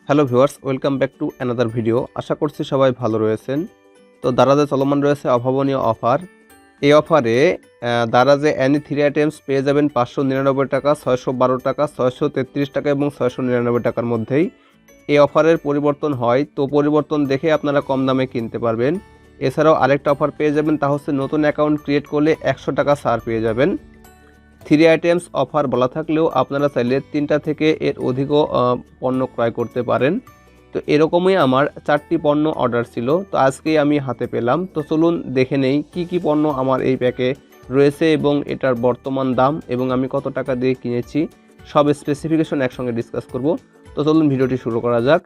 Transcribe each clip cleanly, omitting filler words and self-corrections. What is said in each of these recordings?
Hello viewers, welcome back to another video. আশা করছি সবাই ভালো রয়েছেন। তো দারাজে চলমান রয়েছে অভাবনীয় অফার। এই অফারে দারাজে অ্যানি 3 আইটেমস পেয়ে যাবেন 599 টাকা, 612 টাকা, 633 টাকা এবং 699 টাকার মধ্যেই। এই অফারের পরিবর্তন হয়, তো পরিবর্তন দেখে আপনারা কম দামে কিনতে পারবেন। এছাড়াও আরেকটা অফার পেয়ে যাবেন, তা হচ্ছে নতুন অ্যাকাউন্ট ক্রিয়েট করলে 100 টাকা ছাড় পেয়ে যাবেন। 3 আইটেমস অফার বলা থাকলেও আপনারা চাইলে 3টা থেকে এর অধিকও পণ্য ক্রয় করতে পারেন। তো এরকমই আমার 4টি পণ্য অর্ডার ছিল, তো আজকেই আমি হাতে পেলাম। তো চলুন দেখে নেই কি কি পণ্য আমার এই প্যাকে রয়েছে এবং এটার বর্তমান দাম এবং আমি কত টাকা দিয়ে কিনেছি, সব স্পেসিফিকেশন একসঙ্গে ডিসকাস করব। তো চলুন ভিডিওটি শুরু করা যাক।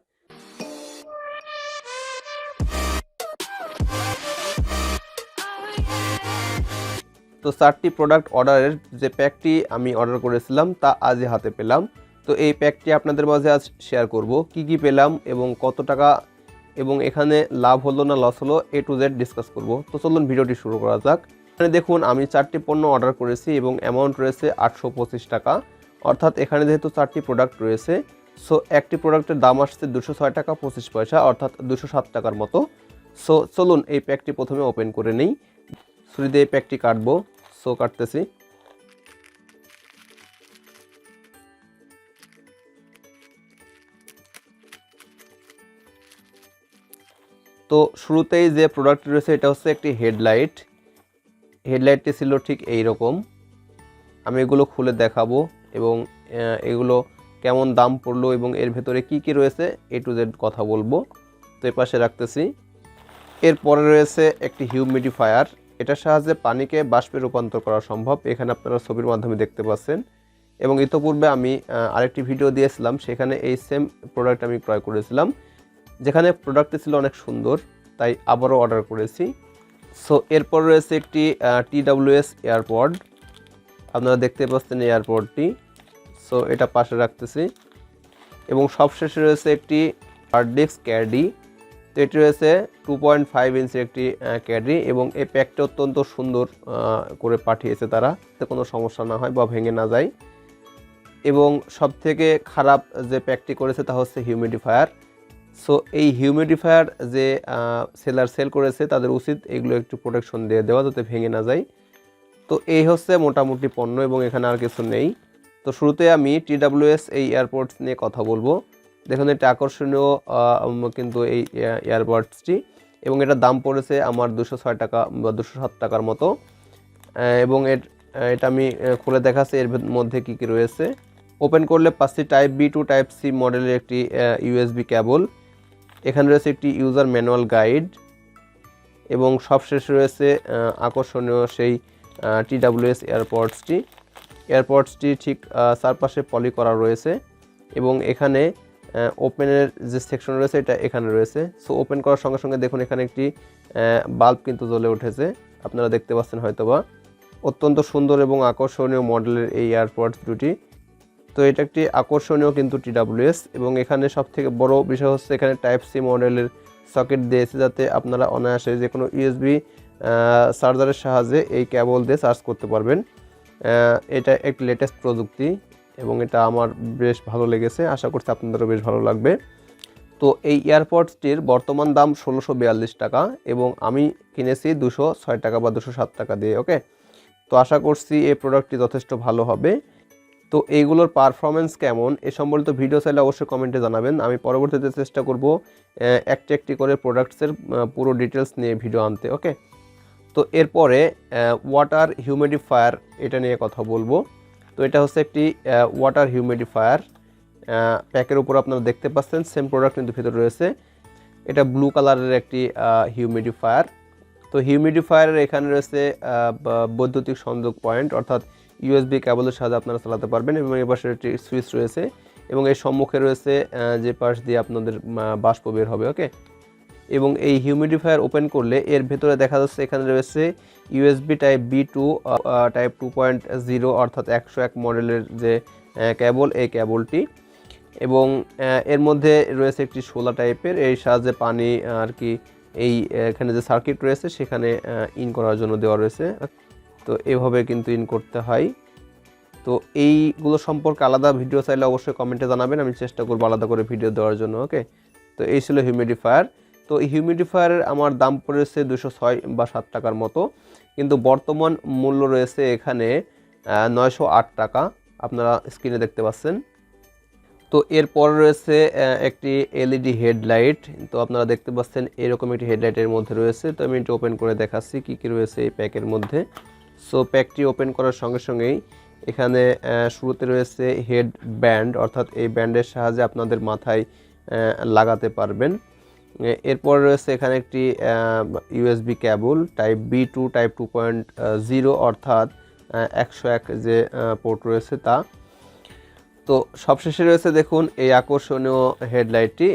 তো 4টি প্রোডাক্ট অর্ডারের যে প্যাকটি আমি অর্ডার করেছিলাম তা আজই হাতে পেলাম। তো এই প্যাকটি আপনাদের মাঝে আজ শেয়ার করব, কি কি পেলাম এবং কত টাকা এবং এখানে লাভ হলো না লস হলো, A to Z ডিসকাস করব। তো চলুন ভিডিওটি শুরু করা যাক। এখানে দেখুন আমি 4টি পণ্য অর্ডার করেছি এবং অ্যামাউন্ট রয়েছে 825 টাকা। অর্থাৎ এখানে যেহেতু 4টি প্রোডাক্ট রয়েছে, সো একটি প্রোডাক্টের দাম আসছে 206 টাকা 25 পয়সা, অর্থাৎ 207 টাকার মতো। সো চলুন এই প্যাকটি প্রথমে ওপেন করে নিই। ছুরি দিয়ে এই প্যাকটি কাটবো, সো কাটতেছি। তো শুরুতেই যে প্রোডাক্ট রয়েছে এটা হচ্ছে একটি হেডলাইট। হেডলাইটটি ছিল ঠিক এই রকম। আমি এগুলো খুলে দেখাবো এবং এগুলো কেমন দাম পড়লো এবং এর ভেতরে কি কি রয়েছে A to Z কথা বলবো। তো এর পাশে রাখতেছি। এরপরে রয়েছে একটি হিউমিডিফায়ার। এটার সাহায্যে পানিকে বাষ্পে রূপান্তর করা সম্ভব, এখানে আপনারা ছবির মাধ্যমে দেখতে পাচ্ছেন। এবং ইতোপূর্বে আমি আরেকটি ভিডিও দিয়েছিলাম, সেখানে এই সেম প্রোডাক্ট আমি ক্রয় করেছিলাম, যেখানে প্রোডাক্টটি ছিল অনেক সুন্দর, তাই আবারও অর্ডার করেছি। সো এরপর রয়েছে একটি TWS এয়ারপড। আপনারা দেখতে পাচ্ছেন এই এয়ারপডটি। সো এটা পাশে রাখতেছি। এবং সবশেষে রয়েছে একটি হার্ড ডিস্ক ক্যাডি। তো এটি রয়েছে 2.5 ইঞ্চির একটি ক্যাডি এবং এই প্যাকটা অত্যন্ত সুন্দর করে পাঠিয়েছে তারা, যাতে কোনো সমস্যা না হয় বা ভেঙে না যায়। এবং সবথেকে খারাপ যে প্যাকটি করেছে তা হচ্ছে হিউমিডিফায়ার। সো এই হিউমিডিফায়ার যে সেলার সেল করেছে তাদের উচিত এগুলো একটু প্রোটেকশন দিয়ে দেওয়া, যাতে ভেঙে না যায়। তো এই হচ্ছে মোটামুটি পণ্য এবং এখানে আর কিছু নেই। তো শুরুতে আমি TWS এই এয়ারপডস নিয়ে কথা বলবো। দেখুন এটা আকর্ষণীয় কিন্তু এই এয়ারপডসটি, এবং এটার দাম পড়েছে আমার 206 টাকা বা 207 টাকার মতো। এবং এটা আমি খুলে দেখাচ্ছি এর মধ্যে কি কি রয়েছে। ওপেন করলে পাচ্ছি type B to type C মডেলের একটি USB কেবল। এখানে রয়েছে একটি ইউজার ম্যানুয়াল গাইড এবং সবশেষে রয়েছে আকর্ষণীয় সেই TWS এয়ারপডসটি ঠিক চারপাশে পলি করা রয়েছে এবং এখানে ওপেনের যে সেকশন রয়েছে এটা এখানে রয়েছে। সো ওপেন করার সঙ্গে সঙ্গে দেখুন এখানে একটি বাল্ব কিন্তু জ্বলে উঠেছে, আপনারা দেখতে পাচ্ছেন হয়তোবা। অত্যন্ত সুন্দর এবং আকর্ষণীয় মডেলের এই এয়ারপডস দুটি। তো এটা একটি আকর্ষণীয় কিন্তু TWS, এবং এখানে সবথেকে বড় বিষয় হচ্ছে এখানে টাইপ C মডেলের সকেট দিয়েছে, যাতে আপনারা অনায়াসে যে কোনো USB চার্জারের সাহায্যে এই কেবল দিয়ে চার্জ করতে পারবেন। এটা একটি লেটেস্ট প্রযুক্তি এবং এটা আমার বেশ ভালো লেগেছে, আশা করছি আপনাদেরও বেশ ভালো লাগবে। তো এই এয়ারপডসটির বর্তমান দাম 1642 টাকা এবং আমি কিনেছি 206 টাকা বা 207 টাকা দিয়ে। ওকে, তো আশা করছি এই প্রোডাক্টটি যথেষ্ট ভালো হবে। তো এইগুলোর পারফরমেন্স কেমন এ সম্বলিত ভিডিও চাইলে অবশ্যই কমেন্টে জানাবেন। আমি পরবর্তীতে চেষ্টা করব একটি একটি করে প্রোডাক্টসের পুরো ডিটেলস নিয়ে ভিডিও আনতে। ওকে, তো এরপরে ওয়াটার হিউমিডিফায়ার এটা নিয়ে কথা বলবো। তো এটা হচ্ছে একটি ওয়াটার হিউমিডিফায়ার। প্যাকের উপর আপনারা দেখতে পাচ্ছেন সেম প্রোডাক্ট কিন্তু ভিতরে রয়েছে। এটা ব্লু কালারের একটি হিউমিডিফায়ার। তো হিউমিডিফায়ারের এখানে রয়েছে বৈদ্যুতিক সংযোগ পয়েন্ট, অর্থাৎ USB কেবলের সাহায্যে আপনারা চালাতে পারবেন, এবং এর পাশে একটি সুইচ রয়েছে এবং এর সম্মুখে রয়েছে যে পাশ দিয়ে আপনাদের বাষ্প বের হবে। ওকে, এবং এই হিউমিডিফায়ার ওপেন করলে এর ভেতরে দেখা যাচ্ছে এখানে রয়েছে USB type B to type 2.0 অর্থাৎ 101 মডেলের যে কেবল, এই কেবলটি। এবং এর মধ্যে রয়েছে একটি শোলা টাইপের, এই সাহায্যে পানি আর কি এই এখানে যে সার্কিট রয়েছে সেখানে ইন করার জন্য দেওয়া রয়েছে। তো এভাবে কিন্তু ইন করতে হয়। তো তো এইগুলো সম্পর্কে আলাদা ভিডিও চাইলে অবশ্যই কমেন্টে জানাবেন, আমি চেষ্টা করবো আলাদা করে ভিডিও দেওয়ার জন্য। ওকে, তো এই ছিল হিউমিডিফায়ার। তো এই হিউমিডিফায়ারের আমার দাম পড়েছে 206 বা 7 টাকার মতো, কিন্তু বর্তমান মূল্য রয়েছে এখানে 908 টাকা, আপনারা স্ক্রিনে দেখতে পাচ্ছেন। তো এরপর রয়েছে একটি এলইডি হেডলাইট। তো আপনারা দেখতে পাচ্ছেন এরকম একটি হেডলাইটের মধ্যে রয়েছে। তো আমি এটা ওপেন করে দেখাচ্ছি কী কী রয়েছে এই প্যাকের মধ্যে। সো প্যাকটি ওপেন করার সঙ্গে সঙ্গেই এখানে শুরুতে রয়েছে হেড ব্যান্ড, অর্থাৎ এই ব্যান্ডের সাহায্যে আপনাদের মাথায় লাগাতে পারবেন। এরপর রয়েছে এখানে একটি USB cable type B to type 2.0, অর্থাৎ 101 যে পোর্ট রয়েছে তা। তো সবশেষে রয়েছে দেখুন এই আকর্ষণীয় হেডলাইটটি,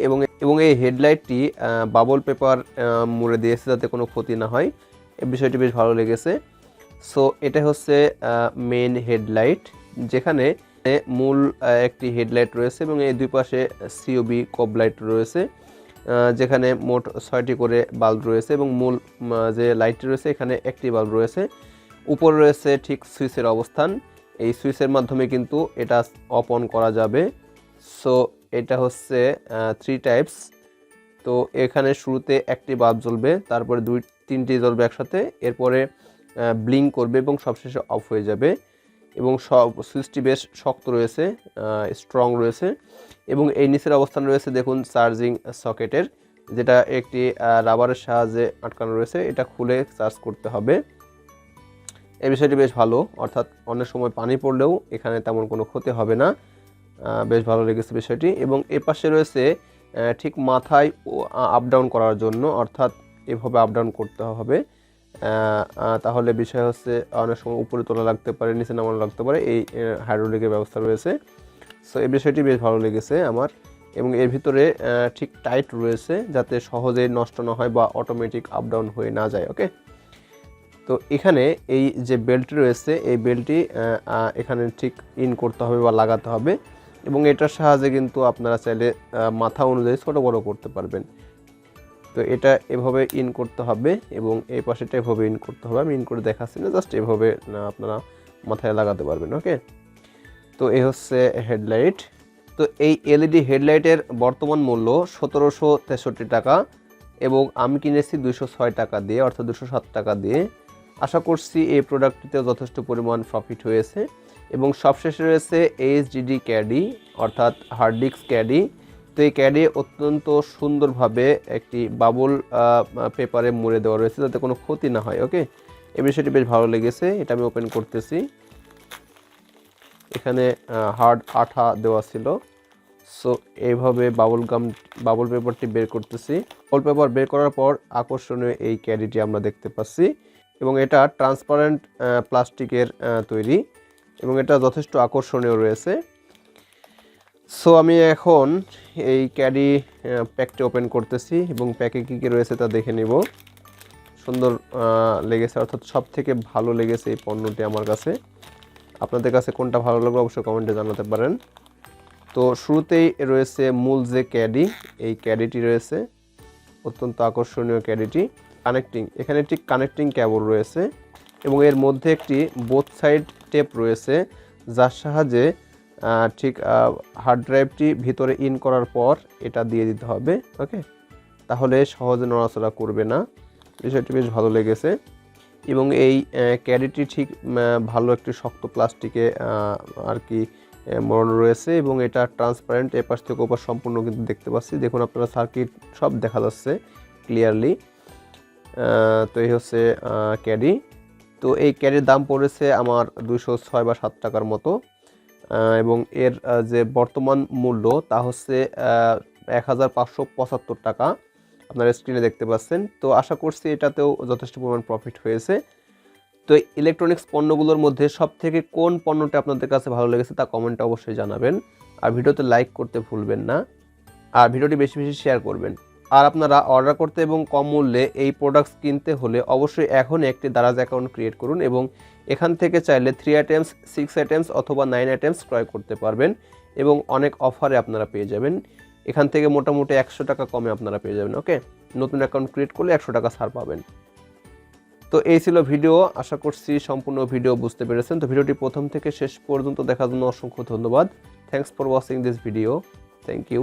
এবং এই হেডলাইটটি বাবল পেপার মুড়ে দিয়েছে যাতে কোনো ক্ষতি না হয়, এই বিষয়টি বেশ ভালো লেগেছে। সো এটা হচ্ছে মেইন হেডলাইট, যেখানে মূল একটি হেডলাইট রয়েছে এবং এই দুই পাশে সিওবি কব লাইট রয়েছে, যেখানে মোট 6টি করে বাল্ব রয়েছে এবং মূল যে লাইটটি রয়েছে এখানে একটি বাল্ব রয়েছে। উপরে রয়েছে ঠিক সুইচের অবস্থান, এই সুইচের মাধ্যমে কিন্তু এটা অফ অন করা যাবে। সো এটা হচ্ছে 3 টাইপস। তো এখানে শুরুতে একটি বাল্ব জ্বলবে, তারপরে 2-3টি জ্বলবে একসাথে, এরপরে ব্লিঙ্ক করবে এবং সবশেষে অফ হয়ে যাবে। এবং সব সুইচটি বেশ শক্ত রয়েছে, স্ট্রং রয়েছে, এবং এই নিচের অবস্থান রয়েছে দেখুন চার্জিং সকেটের, যেটা একটি রাবারের সাহায্যে আটকানো রয়েছে, এটা খুলে চার্জ করতে হবে। এই বিষয়টি বেশ ভালো, অর্থাৎ অনেক সময় পানি পড়লেও এখানে তেমন কোনো ক্ষতি হবে না, বেশ ভালো লেগেছে বিষয়টি। এবং এ পাশে রয়েছে ঠিক মাথায় আপ ডাউন করার জন্য, অর্থাৎ এভাবে আপ ডাউন করতে হবে, তাহলে বিষয় হচ্ছে অনেক সময় উপরে তোলা লাগতে পারে, নিচে নামানো লাগতে পারে, এই হাইড্রোলিকের ব্যবস্থা রয়েছে। সো এই বিষয়টি বেশ ভালো লেগেছে আমার। এবং এর ভিতরে ঠিক টাইট রয়েছে যাতে সহজেই নষ্ট না হয় বা অটোমেটিক আপ ডাউন হয়ে না যায়। ওকে, তো এখানে এই যে বেল্টটি রয়েছে এই বেল্টটি এখানে ঠিক ইন করতে হবে বা লাগাতে হবে, এবং এটার সাহায্যে কিন্তু আপনারা চাইলে মাথা অনুযায়ী ছোটো বড়ো করতে পারবেন। তো এটা এভাবে ইন করতে হবে এবং এই পাশেটা এভাবে ইন করতে হবে, আমি ইন করে দেখাচ্ছি না, জাস্ট এভাবে আপনারা মাথায় লাগাতে পারবেন। ওকে, তো এই হচ্ছে হেডলাইট। তো এই এলইডি হেডলাইটের বর্তমান মূল্য 1763 টাকা, এবং আমি কিনেছি 206 টাকা দিয়ে, অর্থাৎ 207 টাকা দিয়ে। আশা করছি এই প্রোডাক্টটিতে যথেষ্ট পরিমাণ প্রফিট হয়েছে। এবং সবশেষে রয়েছে এইচডিডি ক্যাডি, অর্থাৎ হার্ড ডিস্ক ক্যাডি। তো এই ক্যাডি অত্যন্ত সুন্দরভাবে একটি বাবল পেপারে মুড়ে দেওয়া রয়েছে যাতে কোনো ক্ষতি না হয়। ওকে, এই বিষয়টি বেশ ভালো লেগেছে, এটা আমি ওপেন করতেছি। এখানে হার্ড আঠা দেওয়া ছিল। সো এইভাবে বাবল পেপারটি বের করতেছি। বাবল পেপার বের করার পর আকর্ষণীয় এই ক্যাডিটি আমরা দেখতে পাচ্ছি, এবং এটা ট্রান্সপারেন্ট প্লাস্টিকের তৈরি, এবং এটা যথেষ্ট আকর্ষণীয় রয়েছে। সো আমি এখন এই ক্যাডি প্যাকটি ওপেন করতেছি এবং প্যাকে কী কী রয়েছে তা দেখে নিব। সুন্দর লেগেছে, অর্থাৎ সব থেকে ভালো লেগেছে এই পণ্যটি আমার কাছে। আপনাদের কাছে কোনটা ভালো লাগবে অবশ্যই কমেন্টে জানাতে পারেন। তো শুরুতেই রয়েছে মূল যে ক্যাডি, এই ক্যাডিটি রয়েছে, অত্যন্ত আকর্ষণীয় ক্যাডিটি। কানেক্টিং, এখানে একটি কানেক্টিং কেবল রয়েছে এবং এর মধ্যে একটি বোথ সাইড টেপ রয়েছে, যার সাহায্যে ঠিক হার্ড ড্রাইভটি ভিতরে ইন করার পর এটা দিয়ে দিতে হবে। ওকে, তাহলে সহজে নড়াচড়া করবে না, বিষয়টি বেশ ভালো লেগেছে। এবং এই ক্যাডিটি ঠিক ভালো একটি শক্ত প্লাস্টিকে আর কি মোড়ানো রয়েছে, এবং এটা ট্রান্সপারেন্ট, এপাশ থেকে ওপাশ সম্পূর্ণ কিন্তু দেখতে পাচ্ছি। দেখুন আপনারা সার্কিট সব দেখা যাচ্ছে ক্লিয়ারলি। তো এই হচ্ছে ক্যাডি। তো এই ক্যাডির দাম পড়েছে আমার 206 বা 7 টাকার মতো, এবং এর যে বর্তমান মূল্য তা হচ্ছে 1575 টাকা, আপনারা স্ক্রিনে দেখতে পাচ্ছেন। তো আশা করছি এটাতেও যথেষ্ট পরিমাণ প্রফিট হয়েছে। তো ইলেকট্রনিক্স পণ্যগুলোর মধ্যে সবথেকে কোন পণ্যটা আপনাদের কাছে ভালো লেগেছে তা কমেন্টে অবশ্যই জানাবেন, আর ভিডিওতে লাইক করতে ভুলবেন না, আর ভিডিওটি বেশি বেশি শেয়ার করবেন। আর আপনারা অর্ডার করতে এবং কম মূল্যে এই প্রোডাক্টস কিনতে হলে অবশ্যই এখন একটি দারাজ অ্যাকাউন্ট ক্রিয়েট করুন, এবং এখান থেকে চাইলে 3 আইটেমস, 6 আইটেমস অথবা 9 আইটেমস ক্রয় করতে পারবেন, এবং অনেক অফারে আপনারা পেয়ে যাবেন। এখান থেকে মোটামুটি 100 টাকা কমে আপনারা পেয়ে যাবেন। ওকে, নতুন অ্যাকাউন্ট ক্রিয়েট করলে 100 টাকা ছাড় পাবেন। তো তো এই ছিল ভিডিও, আশা করছি সম্পূর্ণ ভিডিও বুঝতে পেরেছেন। তো ভিডিওটি প্রথম থেকে শেষ পর্যন্ত দেখার জন্য অসংখ্য ধন্যবাদ। Thanks for watching this video. Thank you.